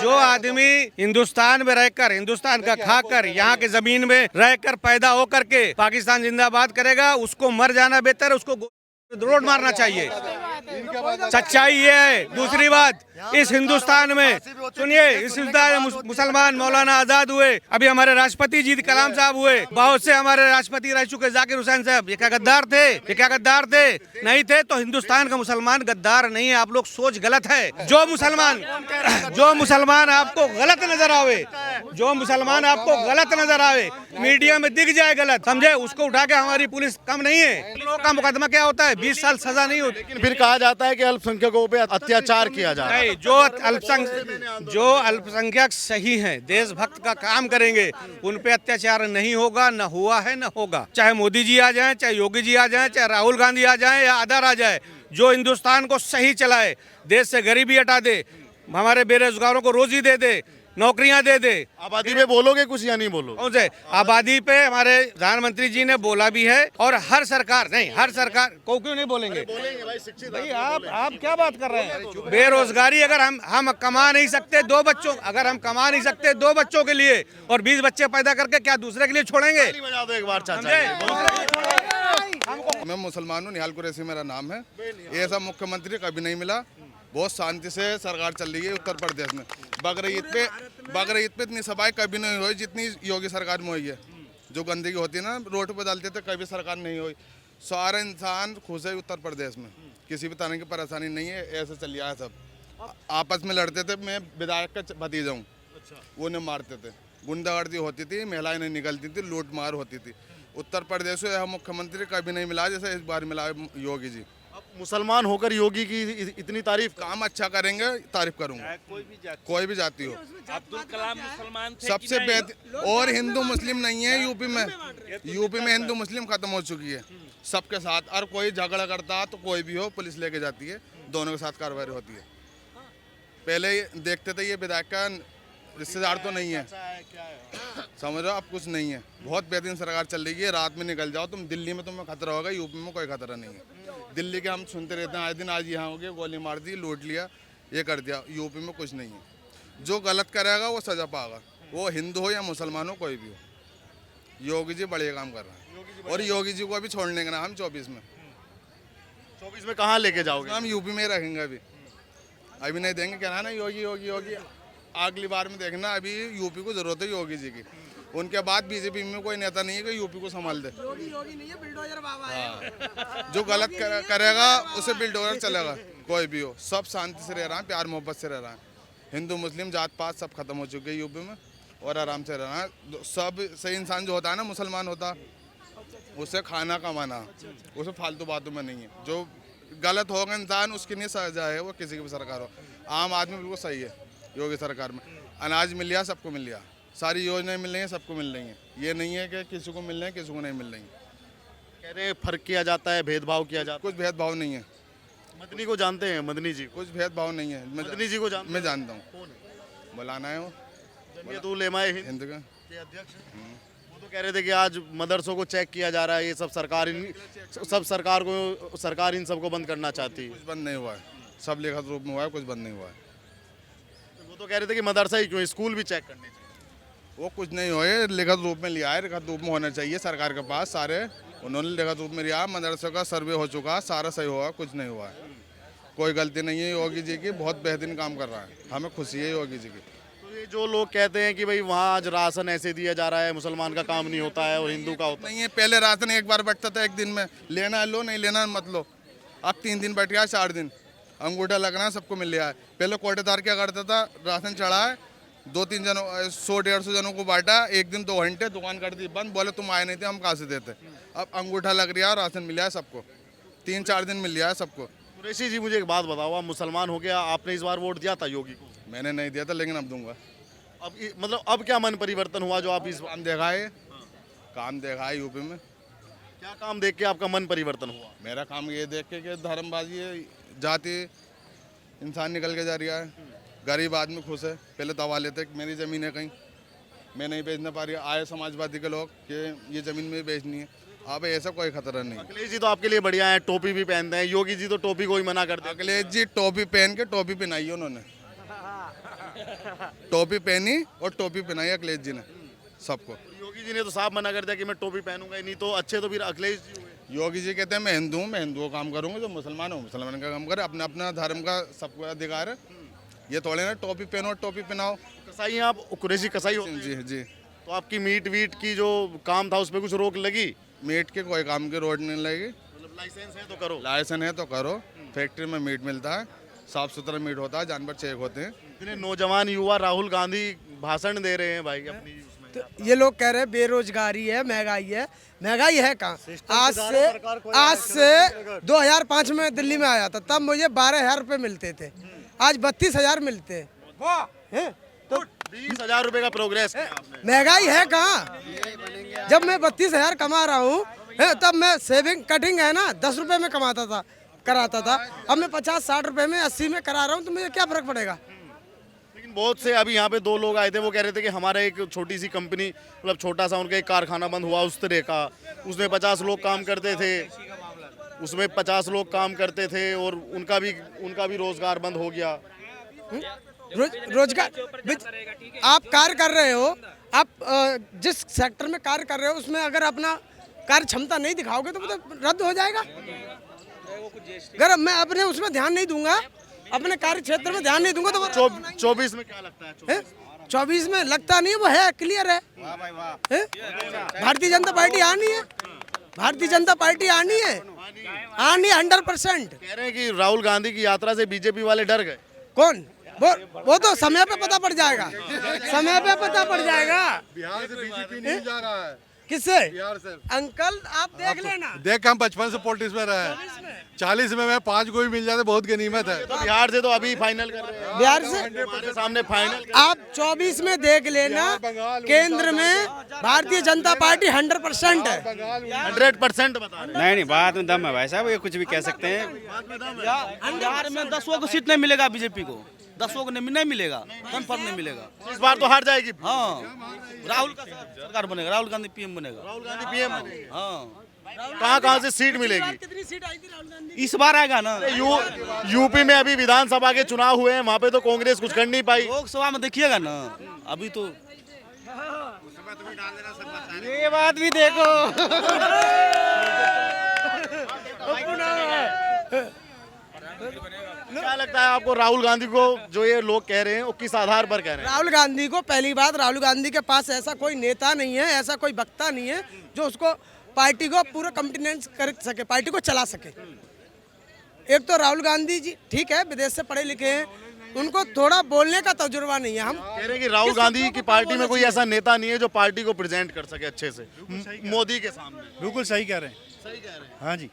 जो आदमी हिंदुस्तान में रहकर, हिंदुस्तान का खाकर, यहाँ के जमीन में रहकर पैदा होकर के पाकिस्तान जिंदाबाद करेगा, उसको मर जाना बेहतर है, उसको रोड मारना चाहिए। सच्चाई ये है। दूसरी बात, इस हिंदुस्तान में सुनिए, इस हिंदुस्तान में मुसलमान मौलाना आजाद हुए, अभी हमारे राष्ट्रपति जी कलाम साहब हुए, बहुत से हमारे राष्ट्रपति रह चुके, जाकिर हुसैन साहब, ये क्या गद्दार थे? ये क्या गद्दार थे? नहीं थे। तो हिंदुस्तान का मुसलमान गद्दार नहीं है। आप लोग सोच गलत है। जो मुसलमान आपको गलत नजर आवे, जो मुसलमान आपको गलत नजर आवे, मीडिया में दिख जाए गलत, समझे, उसको उठा के हमारी पुलिस कम नहीं है। लोगों का मुकदमा क्या होता है? 20 साल सजा नहीं होती। लेकिन फिर कहा जाता है कि अल्पसंख्यकों पे अत्याचार किया जा रहा है। नहीं, जो अल्पसंख्यक सही हैं, देशभक्त का काम करेंगे, उन पे अत्याचार नहीं होगा, न हुआ है, न होगा। चाहे मोदी जी आ जाएं, चाहे योगी जी आ जाएं, चाहे राहुल गांधी आ जाएं या अदर आ जाए, जो हिंदुस्तान को सही चलाए, देश से गरीबी हटा दे, हमारे बेरोजगारों को रोजी दे दे, नौकरियां दे दे। आबादी पे बोलोगे कुछ या नहीं बोलोगे? कौन से आबादी पे? हमारे प्रधानमंत्री जी ने बोला भी है, और हर सरकार नहीं, हर सरकार को क्यों नहीं बोलेंगे? भाई आप क्या बात कर रहे हैं? बेरोजगारी, अगर हम कमा नहीं सकते दो बच्चों, अगर हम कमा नहीं सकते 2 बच्चों के लिए और 20 बच्चे पैदा करके क्या दूसरे के लिए छोड़ेंगे? बजा दो एक बार चाचा। मैं मुसलमान हूँ, निहाल कुरैशी मेरा नाम है। ये सब मुख्यमंत्री कभी नहीं मिला। बहुत शांति से सरकार चल रही है उत्तर प्रदेश में। बकरीद पे इतनी सफाई कभी नहीं हुई जितनी योगी सरकार में हुई है। जो गंदगी होती है ना, रोड पे डालते थे, कभी सरकार नहीं हुई। सारे इंसान खुश है उत्तर प्रदेश में, किसी भी तरह की परेशानी नहीं है। ऐसे चल रहा है सब। आपस में लड़ते थे, मैं विधायक का भतीजा हूँ, वो ने मारते थे, गुंडागर्दी होती थी, महिलाएं नहीं निकलती थी, लूट मार होती थी। उत्तर प्रदेश में यह मुख्यमंत्री कभी नहीं मिला जैसे इस बार मिला योगी जी। मुसलमान होकर योगी की इतनी तारीफ, काम अच्छा करेंगे, तारीफ करूंगा। कोई भी जाति हो। अब्दुल कलाम मुसलमान थे सबसे बेहतर। और हिंदू मुस्लिम नहीं है यूपी में। यूपी में हिंदू मुस्लिम खत्म हो चुकी है सबके साथ। और कोई झगड़ा करता तो कोई भी हो, पुलिस लेके जाती है, दोनों के साथ कार्रवाई होती है। पहले देखते थे ये विधायक का रिश्तेदार तो नहीं है, समझ रहे हो? अब कुछ नहीं है। बहुत बेहतरीन सरकार चल रही है। रात में निकल जाओ तुम, दिल्ली में तुम्हें खतरा होगा, यूपी में कोई खतरा नहीं है। दिल्ली के हम सुनते रहते हैं आए दिन, आज यहाँ हो गया, गोली मार दी, लूट लिया, ये कर दिया। यूपी में कुछ नहीं है। जो गलत करेगा वो सजा पाएगा, वो हिंदू हो या मुसलमान हो, कोई भी हो। योगी जी बढ़िया काम कर रहे हैं, और योगी जी को अभी छोड़ने का ना हम 24 में कहाँ लेके जाओगे? हम यूपी में रखेंगे। अभी नहीं देंगे। क्या ना योगी योगी योगी, अगली बार में देखना। अभी यूपी को जरूरत है योगी जी की। उनके बाद बीजेपी में कोई नेता नहीं है कि यूपी को संभाल दे। योगी नहीं है, बिल्डोजर बाबा है। जो गलत करेगा उसे बिल्डोजर चलेगा। कोई भी हो, सब शांति से रह रहा है, प्यार मोहब्बत से रह रहा है। हिंदू मुस्लिम जात पात सब खत्म हो चुके हैं यूपी में, और आराम से रह रहा है। सब सही इंसान जो होता है ना, मुसलमान होता, उसे खाना कमाना, उसे फालतू बातों में नहीं है। जो गलत होगा इंसान, उसकी नहीं सजा है, वो किसी की भी सरकार हो। आम आदमी बिल्कुल सही है योगी सरकार में। अनाज मिल गया, सबको मिल गया, सारी योजनाएं मिल रही हैं, सबको मिल रही हैं। ये नहीं है कि किसी को मिल रहे हैं, किसी को नहीं मिल रही। कह रहे हैं फर्क किया जाता है, भेदभाव किया जाता कुछ भेदभाव नहीं है। मदनी को जानते हैं? मदनी जी कुछ भेदभाव नहीं है। मदनी जी को मैं जानता हूँ। मौलाना है वो, जमीयत उलेमाए हिंद के अध्यक्ष। वो तो कह रहे थे कि आज मदरसों को चेक किया जा रहा है, ये सब सरकार इन सबको बंद करना चाहती है। कुछ बंद नहीं हुआ है, सब लिखित रूप में हुआ है, कुछ बंद नहीं हुआ है। वो तो कह रहे थे कि मदरसा ही क्यों, स्कूल भी चेक करने चाहिए। वो कुछ नहीं हुआ है, लिखित रूप में लिया है। लिखित रूप में होना चाहिए सरकार के पास सारे। उन्होंने लिखित रूप में लिया, मदरसे का सर्वे हो चुका, सारा सही हुआ, कुछ नहीं हुआ है। कोई गलती नहीं है योगी जी की, बहुत बेहतरीन काम कर रहा है, हमें खुशी है योगी जी की। तो ये जो लोग कहते हैं कि भाई वहाँ आज राशन ऐसे दिया जा रहा है, मुसलमान का काम नहीं होता है और हिंदू का होता है। नहीं है, पहले राशन एक बार बंटता था, एक दिन में लेना है लो, नहीं लेना मत लो। अब 3 दिन बैठ गया, 4 दिन अंगूठा लगना, सबको मिल गया है। पहले कोटेदार क्या करता था, राशन चढ़ा है, 2-3 जनों 100-150 जनों को बांटा, एक दिन 2 घंटे दुकान कर दी बंद, बोले तुम आए नहीं थे, हम कहाँ से देते। अब अंगूठा लग रहा है, राशन मिल गया सबको, 3-4 दिन मिल गया है सबको। कुरैशी जी मुझे एक बात बताओ, आप मुसलमान हो गया, आपने इस बार वोट दिया था योगी को? मैंने नहीं दिया था, लेकिन अब दूंगा। अब मतलब अब क्या मन परिवर्तन हुआ जो आप इस काम देखा है, काम देखा है यूपी में। क्या काम देख के आपका मन परिवर्तन हुआ? मेरा काम ये देख के कि धर्मबाजी है, जाति इंसान निकल के जा रहा है, गरीब आदमी खुश है। पहले दवा लेते मेरी ज़मीन है कहीं, मैं नहीं बेचना पा रही, आए समाजवादी के लोग कि ये ज़मीन में बेचनी है। अब ऐसा कोई खतरा नहीं। अखिलेश जी तो आपके लिए बढ़िया है, टोपी भी पहनते हैं। योगी जी तो टोपी को ही मना करते हैं। अखिलेश जी टोपी पहन के टोपी पहनाई है उन्होंने। टोपी पहनी और टोपी पहनाई अखिलेश जी ने सबको। योगी जी ने तो साफ मना कर दिया कि मैं टोपी पहनूंगा ही नहीं, तो अच्छे तो फिर अखिलेश जी हुए। योगी जी कहते हैं मैं हिंदू हूँ, मैं हिंदू का काम करूँगा, जो मुसलमान हो मुसलमान का काम करे, अपना अपना धर्म का सबको अधिकार है। ये थोड़े ना टोपी पहनो टोपी पहनाओ। कसाई हैं आप, कुरैशी कसाई हो? जी जी। तो आपकी मीट वीट की जो काम था उस पर कुछ रोक लगी? मीट के कोई काम की रोड नहीं लगेगी। मतलब लाइसेंस है तो करो। लाइसेंस है तो करो। फैक्ट्री में मीट मिलता है, साफ सुथरा मीट होता है, जानवर चेक होते हैं। इतने नौजवान युवा राहुल गांधी भाषण दे रहे हैं भाई अपनी उसमें। तो ये लोग कह रहे हैं बेरोजगारी है, महंगाई है। महंगाई है कहाँ? आज से 2005 में दिल्ली में आया था, तब मुझे 12,000 रुपये मिलते थे, आज 32,000 मिलते हैं। तो 20,000 रुपए का प्रोग्रेस किया आपने। महंगाई है कहाँ? जब मैं 32,000 कमा रहा हूँ तब मैं सेविंग कटिंग है ना 10 रुपए में कराता था। अब मैं 50-60 रुपए में 80 में करा रहा हूँ, तो मुझे क्या फर्क पड़ेगा? लेकिन बहुत से अभी यहाँ पे 2 लोग आए थे, वो कह रहे थे कि हमारा एक छोटी सी कंपनी, मतलब छोटा सा उनका एक कारखाना बंद हुआ उस तरह का, उसमें 50 लोग काम करते थे, उसमें 50 लोग काम करते थे और उनका भी रोजगार बंद हो गया। रोजगार आप कार्य कर रहे हो, आप जिस सेक्टर में कार्य कर रहे हो उसमें अगर अपना कार्य क्षमता नहीं दिखाओगे तो वो तो रद्द हो जाएगा। अगर मैं अपने उसमें ध्यान नहीं दूंगा, अपने कार्य क्षेत्र में ध्यान नहीं दूंगा तो वो 24 में क्या लगता है? 24 में लगता नहीं है, वो है क्लियर है। भारतीय जनता पार्टी आनी है, भारतीय जनता पार्टी आनी है 100%। कह रहे हैं कि राहुल गांधी की यात्रा से बीजेपी वाले डर गए। कौन? वो तो समय पे पता पड़ जाएगा, समय पे पता पड़ जाएगा। बिहार से बीजेपी नहीं जा रहा है। किससे? बिहार से। अंकल आप देख लेना, देख हम बचपन से पॉलिटिक्स में रहे हैं। 40 में मैं 5 को भी मिल जाते बहुत गनीमत है। तो बिहार से तो अभी फाइनल कर रहे हैं, बिहार से हमारे सामने फाइनल। आप 24 में देख लेना, केंद्र में भारतीय जनता पार्टी 100% है। 100% बता रहे हैं। नहीं, बात में दम है भाई साहब, ये कुछ भी कह सकते हैं। बिहार में 10 को सीट नहीं मिलेगा बीजेपी को, 10 को नहीं मिलेगा, कंफर्म नहीं मिलेगा। इस बार तो हार जाएगी। हाँ, राहुल का सरकार बनेगा, राहुल गांधी पीएम बनेगा। राहुल गांधी पीएम बनेगा। हाँ, कहाँ से सीट मिलेगी? कितनी सीट आई थी राहुल गांधी? इस बार आएगा ना। यूपी में अभी विधानसभा के चुनाव हुए हैं, वहाँ पे तो कांग्रेस कुछ कर नहीं पाई। लोकसभा में देखिएगा ना, अभी तो ये बात भी देखो। क्या लगता है आपको राहुल गांधी को जो ये लोग कह रहे हैं वो किस आधार पर कह रहे हैं? राहुल गांधी को पहली बात, राहुल गांधी के पास ऐसा कोई नेता नहीं है, ऐसा कोई वक्ता नहीं है जो उसको पार्टी को पूरा कंप्लीमेंट कर सके, पार्टी को चला सके। एक तो राहुल गांधी जी ठीक है विदेश से पढ़े लिखे हैं, उनको थोड़ा बोलने का तजुर्बा नहीं है। हम कह रहे हैं कि राहुल गांधी की पार्टी में कोई ऐसा नेता नहीं है जो पार्टी को प्रेजेंट कर सके अच्छे से मोदी के सामने। बिल्कुल सही कह रहे हैं। सही कह रहे हैं। हाँ जी,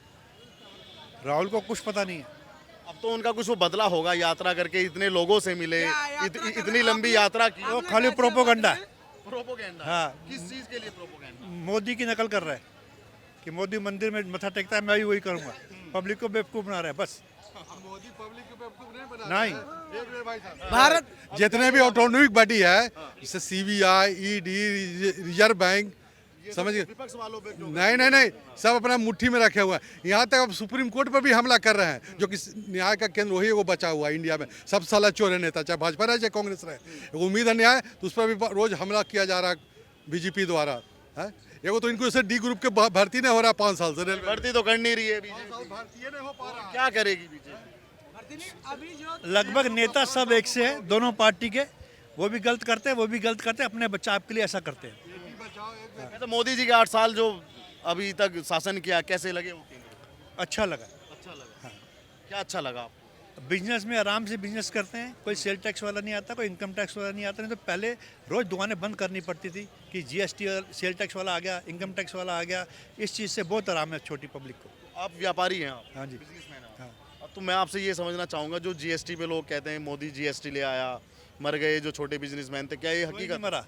राहुल को कुछ पता नहीं है। अब तो उनका कुछ वो बदला होगा, यात्रा करके इतने लोगों से मिले, इतनी लंबी यात्रा की। वो खाली प्रोपोगंडा है। प्रोपोगंडा। हाँ, किस चीज के लिए प्रोपोगंडा? मोदी की नकल कर रहा है कि मोदी मंदिर में मत्था टेकता है, मैं भी वही करूँगा। पब्लिक को बेवकूफ़ बना रहा है बस। मोदी पब्लिक को बेवकूफ नहीं बना नहीं, देख रहे भाई साहब। भारत जितने भी ऑटोनॉमिक बॉडी है, जैसे सीबीआई, ईडी, रिजर्व बैंक, समझ गए? विपक्ष वालों पे नहीं, सब अपना मुट्ठी में रखे हुए हैं। यहाँ तक अब सुप्रीम कोर्ट पर भी हमला कर रहे हैं, जो कि न्याय का केंद्र वही वो बचा हुआ है इंडिया में। सब साला चोर है नेता, चाहे भाजपा रहे चाहे कांग्रेस रहे। उम्मीद है न्याय, तो उस पर भी रोज हमला किया जा रहा है बीजेपी द्वारा। है एगो तो इनको जैसे डी ग्रुप के भर्ती नहीं हो रहा 5 साल से। रेलवे भर्ती तो कर नहीं रही है बीजेपी। भर्ती नहीं हो पा रहा। क्या करेगी बीजेपी? लगभग नेता सब एक से है, दोनों पार्टी के। वो भी गलत करते हैं, वो भी गलत करते हैं, अपने बचाव के लिए ऐसा करते हैं। तो मोदी जी के 8 साल जो अभी तक शासन किया, कैसे लगे वो केंद्र? अच्छा लगा। अच्छा लगा। क्या अच्छा लगा आपको? बिजनेस में आराम से बिजनेस करते हैं, कोई सेल टैक्स वाला नहीं आता, कोई इनकम टैक्स वाला नहीं आता। नहीं तो पहले रोज दुकानें बंद करनी पड़ती थी कि जीएसटी सेल टैक्स वाला आ गया, इनकम टैक्स वाला आ गया। इस चीज़ से बहुत आराम है छोटी पब्लिक को। आप व्यापारी हैं आप? हाँ जी। बिजनेसमैन हैं आप। हाँ। अब तो मैं आपसे ये समझना चाहूँगा, जो जीएसटी पे लोग कहते हैं मोदी जीएसटी ले आया, मर गए जो छोटे बिजनेसमैन थे, क्या ये कोई नहीं हकीकत? मरा,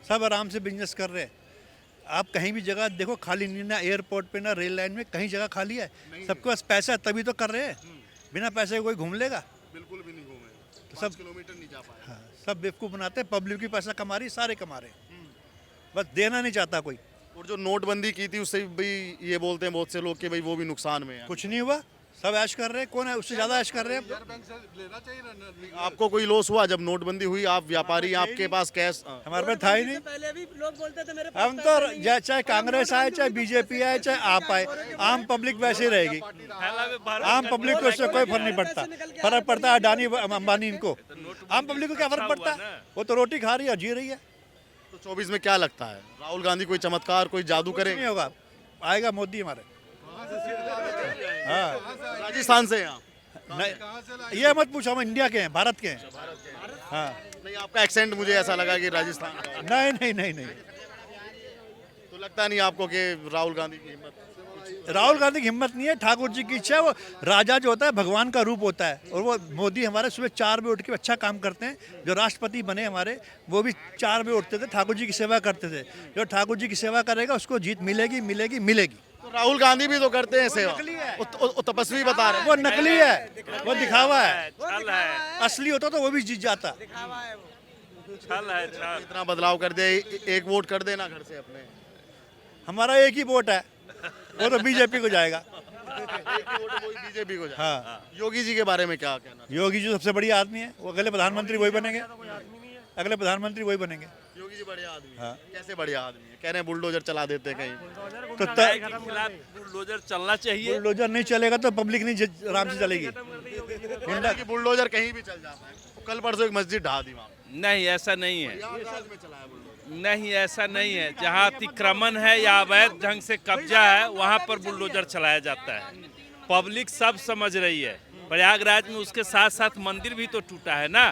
सब आराम से बिजनेस कर रहे हैं। आप कहीं भी जगह देखो खाली नहीं, ना एयरपोर्ट पे ना रेल लाइन में कहीं जगह खाली है। सबके पास पैसा है तभी तो कर रहे हैं, बिना पैसे के कोई घूम लेगा? बिल्कुल भी नहीं घूमे, तो 5 सब किलोमीटर नहीं जा पाए। हाँ, सब बेवकूफ़ बनाते हैं। पब्लिक की पैसा कमा रही, सारे कमा रहे हैं, बस देना नहीं चाहता कोई। और जो नोटबंदी की थी उससे भी ये बोलते हैं बहुत से लोग कि भाई वो भी नुकसान में है। कुछ नहीं हुआ, सब ऐश कर रहे हैं, कौन है उससे ज़्यादा ऐश कर रहे हैं। आपको कोई लॉस हुआ जब नोटबंदी हुई? आप व्यापारी, आपके पास कैश? हमारे पास था ही नहीं। पहले भी लोग बोलते थे मेरे हम तो चाहे कांग्रेस आए, चाहे बीजेपी आए, चाहे आप आए, आम पब्लिक वैसे ही रहेगी। आम पब्लिक को इससे कोई फर्क नहीं पड़ता। फर्क पड़ता है अडानी अंबानी इनको। आम पब्लिक को क्या फर्क पड़ता है? वो तो रोटी खा रही है, जी रही है। तो 24 में क्या लगता है, राहुल गांधी कोई चमत्कार, कोई जादू नहीं करेंगे? होगा, आएगा मोदी हमारे। हाँ, राजस्थान से हैं आप? नहीं ये मत पूछो, हम इंडिया के हैं, भारत के हैं। हाँ, नहीं, आपका एक्सेंट मुझे ऐसा लगा कि राजस्थान का है। नहीं नहीं नहीं नहीं, तो लगता नहीं आपको कि राहुल गांधी की हिम्मत? राहुल गांधी की हिम्मत नहीं है, ठाकुर जी की इच्छा है। वो राजा जो होता है भगवान का रूप होता है, और वो मोदी हमारे सुबह 4 बजे उठ के अच्छा काम करते हैं। जो राष्ट्रपति बने हमारे, वो भी 4 बजे उठते थे, ठाकुर जी की सेवा करते थे। जो ठाकुर जी की सेवा करेगा उसको जीत मिलेगी मिलेगी मिलेगी। तो राहुल गांधी भी तो करते हैं सेवा, नकली है। वो तपस्वी बता रहे हैं। वो नकली है, वो दिखावा है। छल है, असली होता तो वो भी जीत जाता। छल है, छल। इतना बदलाव कर दे, एक वोट कर देना घर से अपने। हमारा एक ही वोट है, वो तो बीजेपी को जाएगा। बीजेपी को जाए। हाँ, योगी जी के बारे में क्या कहना? योगी जी सबसे बड़ी आदमी है, वो अगले प्रधानमंत्री वही बनेंगे। अगले प्रधानमंत्री वही बनेंगे। योगी जी बढ़िया आदमी है। हाँ। कैसे बढ़िया आदमी है? कह रहे हैं बुलडोजर चला देते हैं कहीं। तो न्याय के खिलाफ बुलडोजर चलना चाहिए। बुलडोजर नहीं चलेगा तो पब्लिक नहीं आराम से चलेगी। कहते हैं कि बुलडोजर कहीं भी चल जाता है। वो कल परसों एक मस्जिद ढा दी वहाँ पे। नहीं, ऐसा नहीं है। प्रयागराज में चला है बुलडोजर। नहीं, ऐसा नहीं है। जहाँ अतिक्रमण है या अवैध ढंग से कब्जा है, वहाँ पर बुलडोजर चलाया जाता है। पब्लिक सब समझ रही है। प्रयागराज में उसके साथ साथ मंदिर भी तो टूटा है ना।